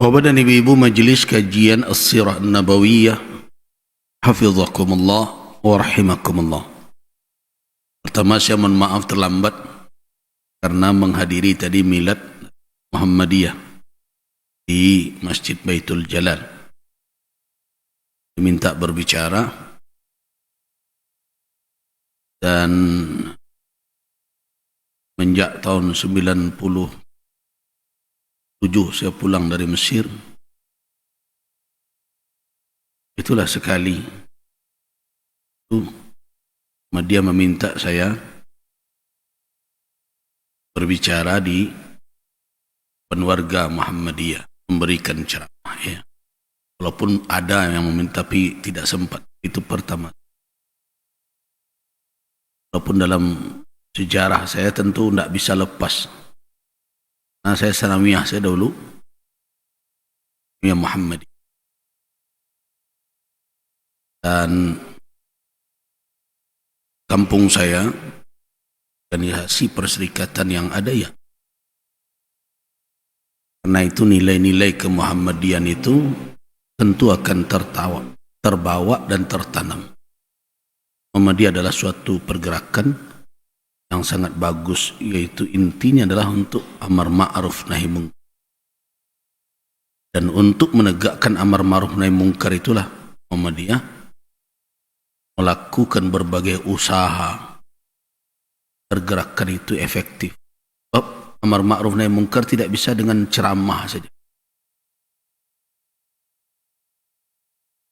Bapak dan ibu-ibu majelis kajian As-Sirah Nabawiyah, hafizakumullah wa rahimakumullah. Pertama saya mohon maaf terlambat karena menghadiri tadi milad Muhammadiyah di Masjid Baitul Jalal. Diminta berbicara dan menjak tahun 97 saya pulang dari Mesir. Itulah sekali dia meminta saya berbicara di Penwarga Muhammadiyah, memberikan ceramah ya. Walaupun ada yang meminta tapi tidak sempat. Itu pertama. Walaupun dalam sejarah saya tentu tidak bisa lepas. Nah, saya sanawiyah saya dahulu ya Muhammadiyah. Dan kampung saya organisasi perserikatan yang ada ya. Karena itu nilai-nilai kemuhammadian itu tentu akan terbawa dan tertanam. Muhammadiyah adalah suatu pergerakan yang sangat bagus, yaitu intinya adalah untuk amar ma'ruf nahi mungkar. Dan untuk menegakkan amar ma'ruf nahi mungkar itulah Muhammadiyah melakukan berbagai usaha pergerakan itu efektif. Sebab amar ma'ruf nahi mungkar tidak bisa dengan ceramah saja.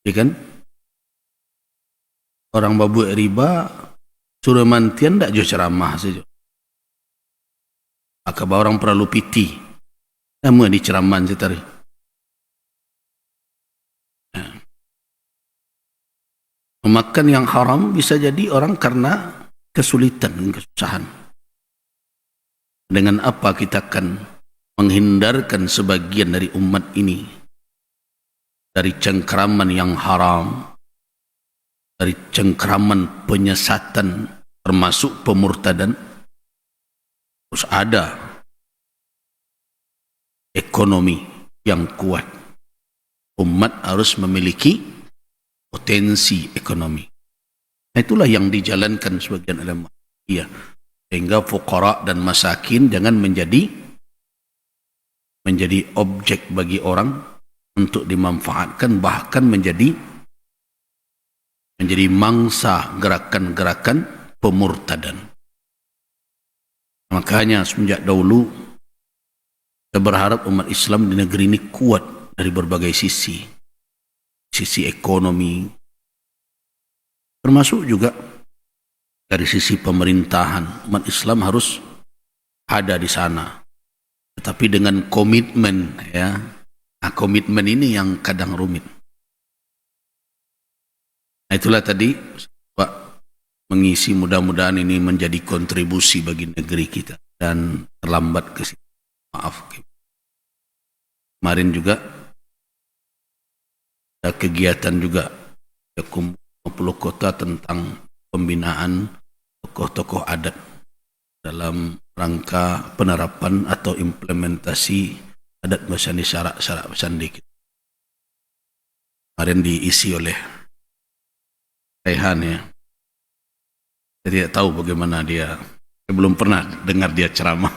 Ya kan? Orang babu riba suruh mantian tak jauh ceramah saja. Akabah orang perlu piti. Nama di ceramah setari. Memakan yang haram bisa jadi orang karena kesulitan dan kesusahan. Dengan apa kita akan menghindarkan sebagian dari umat ini dari cengkraman yang haram, dari cengkraman penyesatan termasuk pemurtadan. Terus ada ekonomi yang kuat. Umat harus memiliki potensi ekonomi. Nah, itulah yang dijalankan sebagian ulama. Iya. Sehingga fuqara dan masakin jangan menjadi objek bagi orang untuk dimanfaatkan, bahkan menjadi mangsa gerakan-gerakan pemurtadan. Makanya semenjak dahulu saya berharap umat Islam di negeri ini kuat dari berbagai sisi. Sisi ekonomi, termasuk juga dari sisi pemerintahan. Umat Islam harus ada di sana, tetapi dengan komitmen ya. Nah, komitmen ini yang kadang rumit. Nah, itulah tadi Pak mengisi, mudah-mudahan ini menjadi kontribusi bagi negeri kita dan terlambat ke sini. Maaf. Kemarin juga ada kegiatan juga 50 kota tentang pembinaan tokoh-tokoh adat dalam rangka penerapan atau implementasi adat Basani syarak Basandi. Kemarin diisi oleh Rehan ya. Saya tidak tahu bagaimana dia. Saya belum pernah dengar dia ceramah.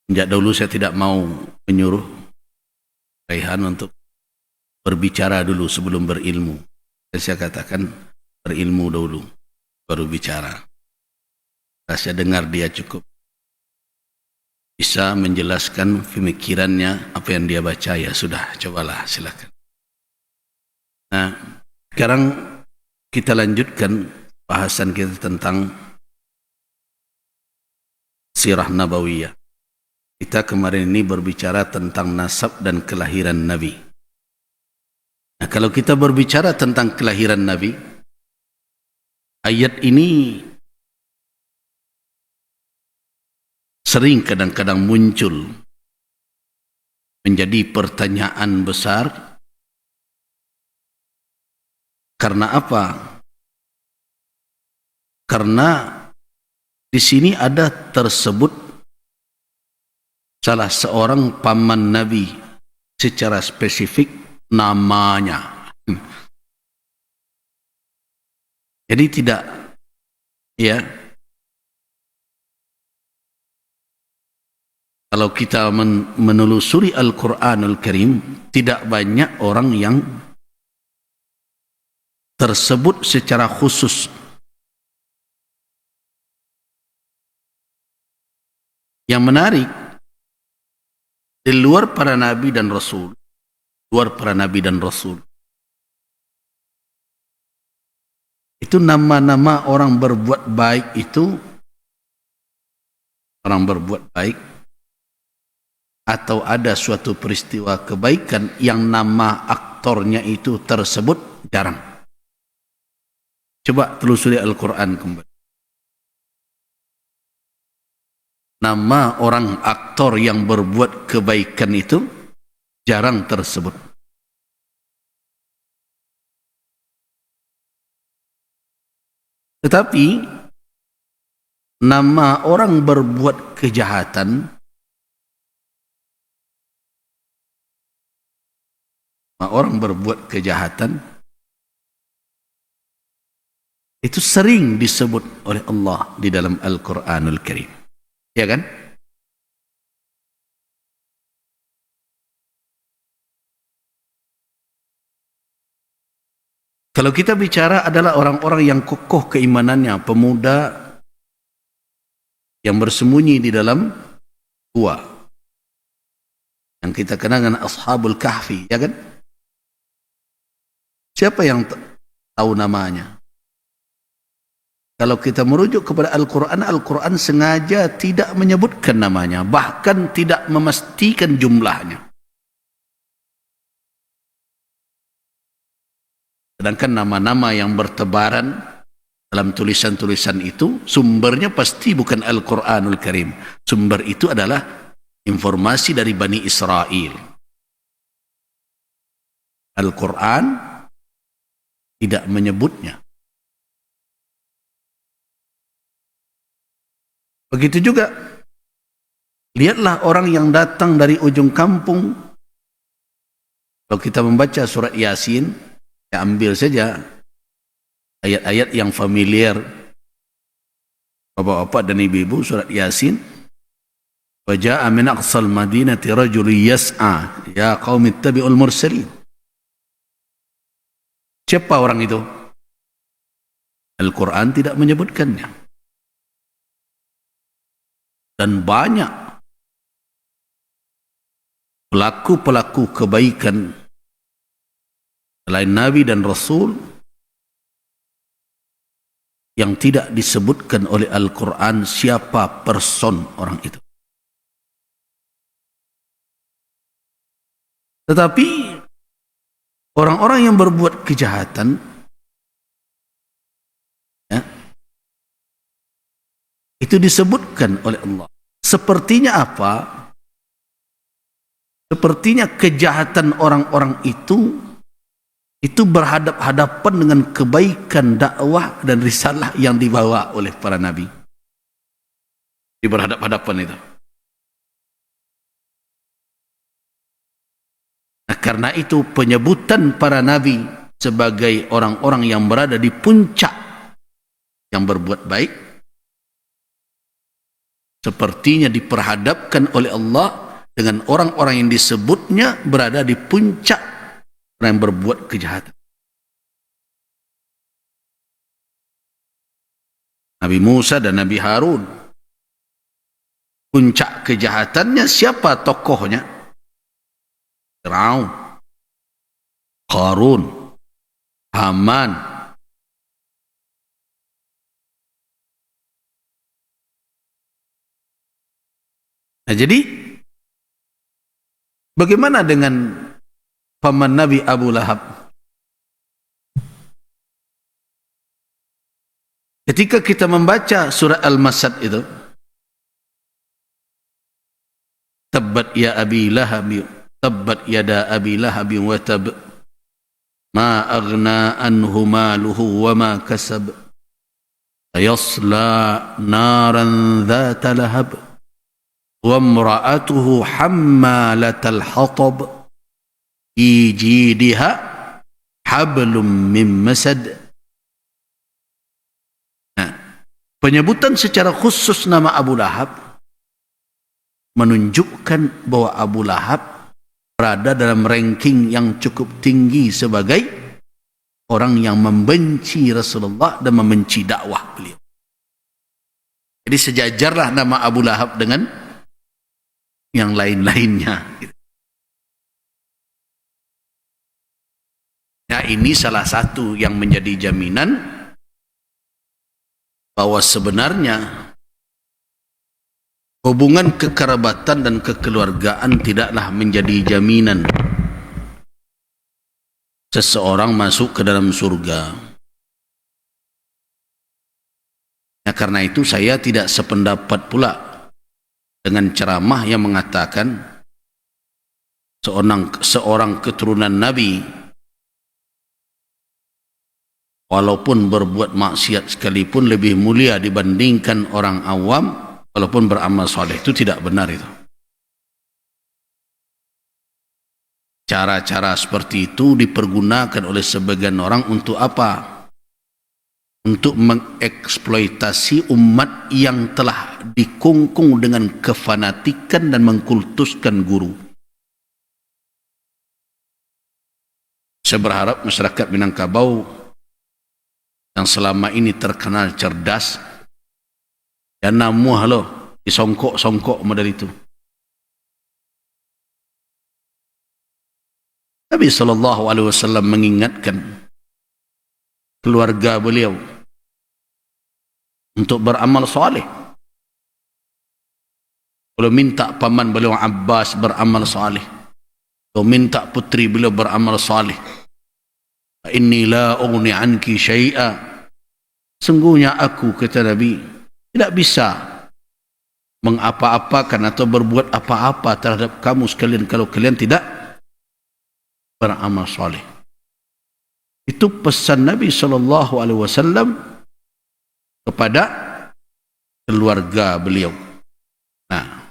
Sejak dahulu saya tidak mau menyuruh Rehan untuk berbicara dulu sebelum berilmu. Saya katakan berilmu dulu, baru bicara. Saya dengar dia cukup bisa menjelaskan pemikirannya, apa yang dia baca, ya sudah, cobalah, silakan. Nah, sekarang kita lanjutkan bahasan kita tentang Sirah Nabawiyah. Kita kemarin ini berbicara tentang nasab dan kelahiran Nabi. Nah, kalau kita berbicara tentang kelahiran Nabi, ayat ini sering kadang-kadang muncul menjadi pertanyaan besar. Karena apa? Karena di sini ada tersebut salah seorang paman Nabi secara spesifik namanya. Jadi tidak, ya, kalau kita menelusuri Al-Quranul Karim, tidak banyak orang yang tersebut secara khusus. Yang menarik, di luar para nabi dan rasul, itu nama-nama orang berbuat baik atau ada suatu peristiwa kebaikan yang nama aktornya itu tersebut jarang. Coba telusuri Al-Quran kembali. Nama orang aktor yang berbuat kebaikan itu jarang tersebut. Tetapi nama orang berbuat kejahatan, itu sering disebut oleh Allah di dalam Al-Quranul Karim. Ya kan? Kalau kita bicara adalah orang-orang yang kokoh keimanannya, pemuda yang bersembunyi di dalam gua, yang kita kenal dengan Ashabul Kahfi, ya kan? Siapa yang tahu namanya? Kalau kita merujuk kepada Al-Quran, Al-Quran sengaja tidak menyebutkan namanya, bahkan tidak memastikan jumlahnya. Sedangkan nama-nama yang bertebaran dalam tulisan-tulisan itu, sumbernya pasti bukan Al-Quranul Karim. Sumber itu adalah informasi dari Bani Israel. Al-Quran tidak menyebutnya. Begitu juga, lihatlah orang yang datang dari ujung kampung. Kalau kita membaca surat Yasin, ya ambil saja ayat-ayat yang familiar bapak-bapak dan ibu-ibu, surat Yasin. Wa jaa'a min aqsal madinati rajulun yas'a ya qaumi ittabi'ul mursalin. Siapa orang itu? Al-Quran tidak menyebutkannya. Dan banyak pelaku-pelaku kebaikan selain Nabi dan Rasul yang tidak disebutkan oleh Al-Quran siapa person orang itu. Tetapi orang-orang yang berbuat kejahatan, ya, itu disebutkan oleh Allah. Sepertinya apa? Sepertinya kejahatan orang-orang itu berhadap-hadapan dengan kebaikan dakwah dan risalah yang dibawa oleh para nabi. Di berhadap-hadapan itu. Nah, karena itu penyebutan para nabi sebagai orang-orang yang berada di puncak yang berbuat baik, sepertinya diperhadapkan oleh Allah dengan orang-orang yang disebutnya berada di puncak orang yang berbuat kejahatan. Nabi Musa dan Nabi Harun, puncak kejahatannya siapa tokohnya? Firaun, Qarun, Haman. Nah, jadi bagaimana dengan paman Nabi Abu Lahab? Ketika kita membaca surah Al-Masad itu, tabbat ya abi lahab, tabbat yada abi lahab wa tab, ma aghna anhu maluhu wa ma kasab, sayasla naran dhata lahab, wa imra'atuhu hammalatal hatab fi jidha hablum min masad. Nah, penyebutan secara khusus nama Abu Lahab menunjukkan bahwa Abu Lahab berada dalam ranking yang cukup tinggi sebagai orang yang membenci Rasulullah dan membenci dakwah beliau. Jadi sejajarlah nama Abu Lahab dengan yang lain-lainnya. Nah, ini salah satu yang menjadi jaminan bahwa sebenarnya hubungan kekerabatan dan kekeluargaan tidaklah menjadi jaminan seseorang masuk ke dalam surga. Nah, karena itu saya tidak sependapat pula dengan ceramah yang mengatakan seorang keturunan Nabi walaupun berbuat maksiat sekalipun lebih mulia dibandingkan orang awam walaupun beramal soleh. Itu tidak benar itu. Cara-cara seperti itu dipergunakan oleh sebagian orang untuk apa? Untuk mengeksploitasi umat yang telah dikungkung dengan kefanatikan dan mengkultuskan guru. Saya berharap masyarakat Minangkabau yang selama ini terkenal cerdas dan namuh loh disongkok-songkok model itu. Nabi SAW mengingatkan keluarga beliau untuk beramal soleh. Beliau minta paman beliau Abbas beramal soleh. Beliau minta putri beliau beramal soleh. Inni la ughni anki syai'a. Sungguhnya aku, kata Nabi, tidak bisa mengapa-apakan atau berbuat apa-apa terhadap kamu sekalian kalau kalian tidak beramal soleh. Itu pesan Nabi SAW kepada keluarga beliau. Nah,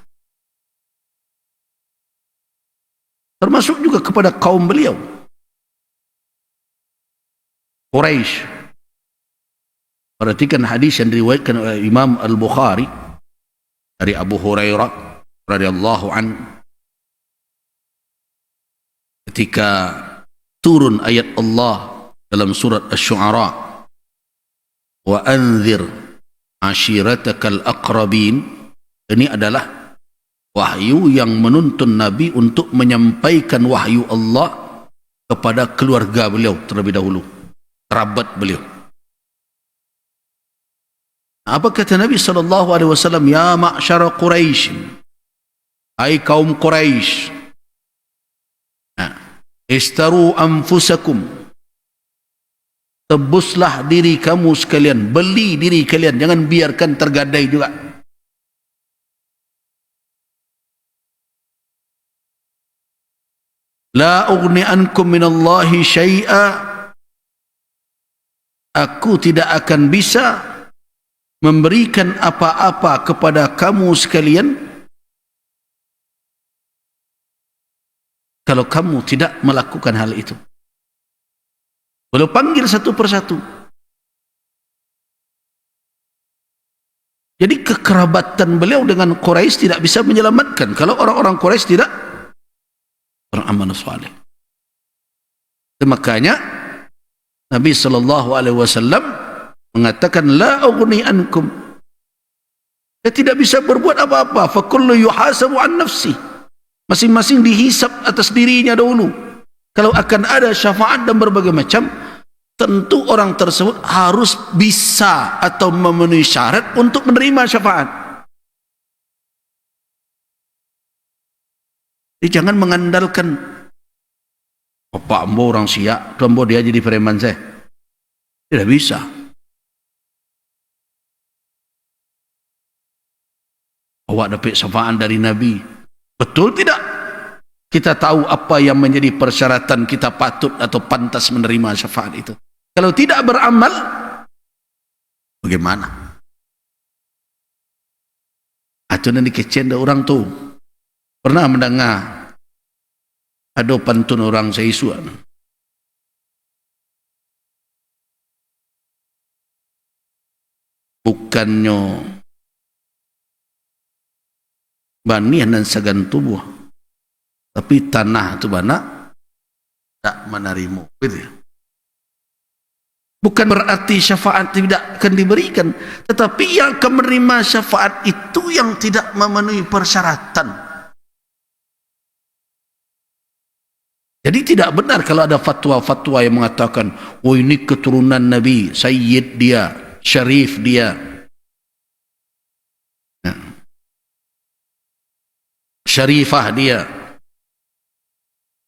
termasuk juga kepada kaum beliau, Quraisy. Perhatikan hadis yang diriwayatkan oleh Imam Al-Bukhari dari Abu Hurairah radhiyallahu anhu ketika turun ayat Allah dalam surat Asy-Syu'ara, wa anzir ashiratakal aqrabin. Ini adalah wahyu yang menuntun Nabi untuk menyampaikan wahyu Allah kepada keluarga beliau terlebih dahulu, kerabat beliau. Apa kata Nabi SAW? Ya ma'syara Quraisy, hai kaum Quraisy, istaru anfusakum, tebuslah diri kamu sekalian, beli diri kalian, jangan biarkan tergadai juga. La ughni ankum minallahi syai'a, aku tidak akan bisa memberikan apa-apa kepada kamu sekalian kalau kamu tidak melakukan hal itu. Beliau panggil satu persatu. Jadi kekerabatan beliau dengan Quraisy tidak bisa menyelamatkan kalau orang-orang Quraisy tidak beramal saleh. Makanya Nabi SAW mengatakan la ughni ankum, saya tidak bisa berbuat apa-apa. Fa kullu yuhasabu an nafsi, masing-masing dihisab atas dirinya dahulu. Kalau akan ada syafaat dan berbagai macam, tentu orang tersebut harus bisa atau memenuhi syarat untuk menerima syafaat. Jadi jangan mengandalkan Bapak ambo orang Siak, tu ambo dia jadi preman saya. Tidak bisa. Awak dapat syafaat dari Nabi. Betul tidak? Kita tahu apa yang menjadi persyaratan kita patut atau pantas menerima syafaat itu. Kalau tidak beramal, bagaimana? Itu nanti kecen orang tu. Pernah mendengar ada pantun orang Saisu. Bukannya banian dan sagan tubuh, tapi tanah itu banyak tak menerima. Gitu. Bukan berarti syafaat tidak akan diberikan, tetapi yang akan menerima syafaat itu yang tidak memenuhi persyaratan. Jadi tidak benar kalau ada fatwa-fatwa yang mengatakan, oh ini keturunan Nabi, Sayyid dia, Syarif dia. Syarifah dia.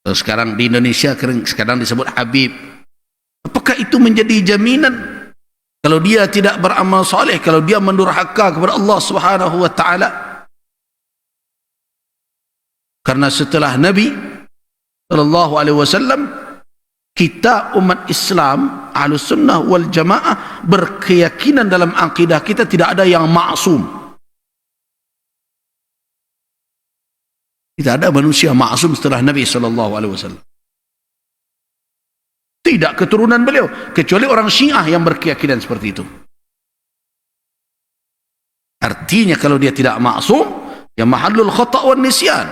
Sekarang di Indonesia sekarang disebut Habib. Apakah itu menjadi jaminan kalau dia tidak beramal soleh, kalau dia mendurhaka kepada Allah Subhanahu wa taala? Karena setelah Nabi sallallahu alaihi wasallam, kita umat Islam Ahlus Sunnah wal Jamaah berkeyakinan dalam akidah kita tidak ada yang maksum. Tidak ada manusia maksum setelah Nabi sallallahu alaihi wasallam. Tidak keturunan beliau, kecuali orang Syiah yang berkeyakinan seperti itu. Artinya kalau dia tidak maksum, ya mahallul khata' wan nisyan,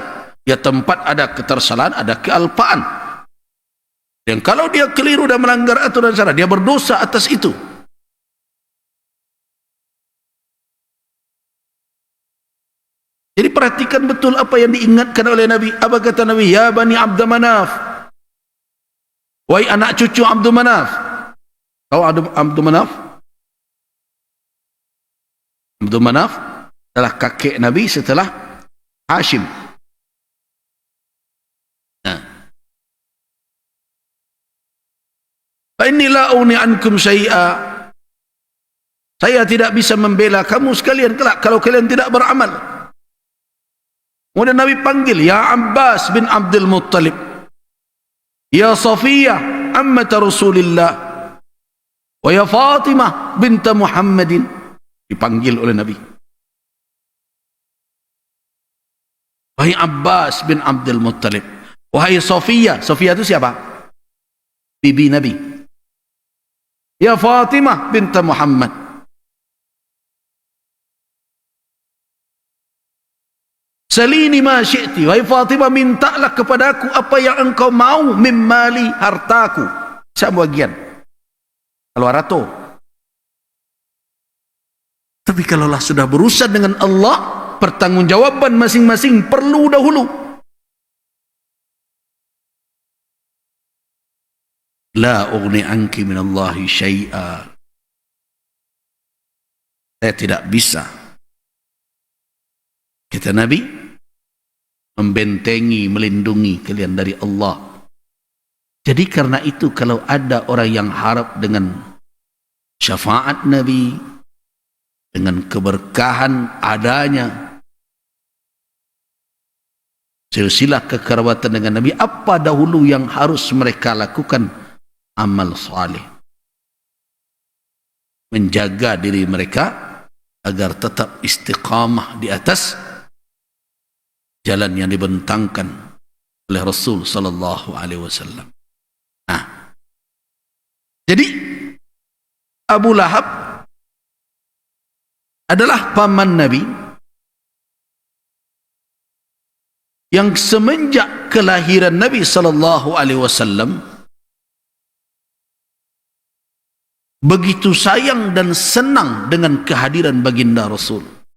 ya tempat ada ketersalahan, ada kealpaan. Dan kalau dia keliru dan melanggar aturan syara, dia berdosa atas itu. Jadi perhatikan betul apa yang diingatkan oleh Nabi. Apa kata Nabi? Ya Bani Abd Manaf, wahai anak cucu Abdul Manaf. Tahu Abdul Manaf? Abdul Manaf adalah kakek Nabi setelah Hashim. Fa inni la uni ankum syai'a. Saya tidak bisa membela kamu sekalian kelak kalau kalian tidak beramal. Kemudian Nabi panggil, ya Abbas bin Abdul Muttalib, ya Safiyah ammat Rasulillah, wa ya Fatimah bint Muhammadin. Dipanggil oleh Nabi. Wahai Abbas bin Abdul Muttalib, wahai Safiyah. Safiyah itu siapa? Bibi Nabi. Ya Fatimah bint Muhammad. Salini ma syi'ti, wahai Fatimah, mintalah kepadaku apa yang engkau mau, mimmali, hartaku, sebagian, kalau rato. Tapi kalaulah sudah berurusan dengan Allah, pertanggungjawaban masing-masing perlu dahulu. La ughni anki minallahi syai'a. Saya tidak bisa, kata Nabi, membentengi, melindungi kalian dari Allah. Jadi karena itu kalau ada orang yang harap dengan syafaat Nabi, dengan keberkahan adanya silsilah kekerabatan dengan Nabi, apa dahulu yang harus mereka lakukan? Amal saleh, menjaga diri mereka agar tetap istiqamah di atas jalan yang dibentangkan oleh Rasul sallallahu alaihi wasallam. Nah, jadi Abu Lahab adalah paman Nabi yang semenjak kelahiran Nabi sallallahu alaihi wasallam begitu sayang dan senang dengan kehadiran baginda Rasul.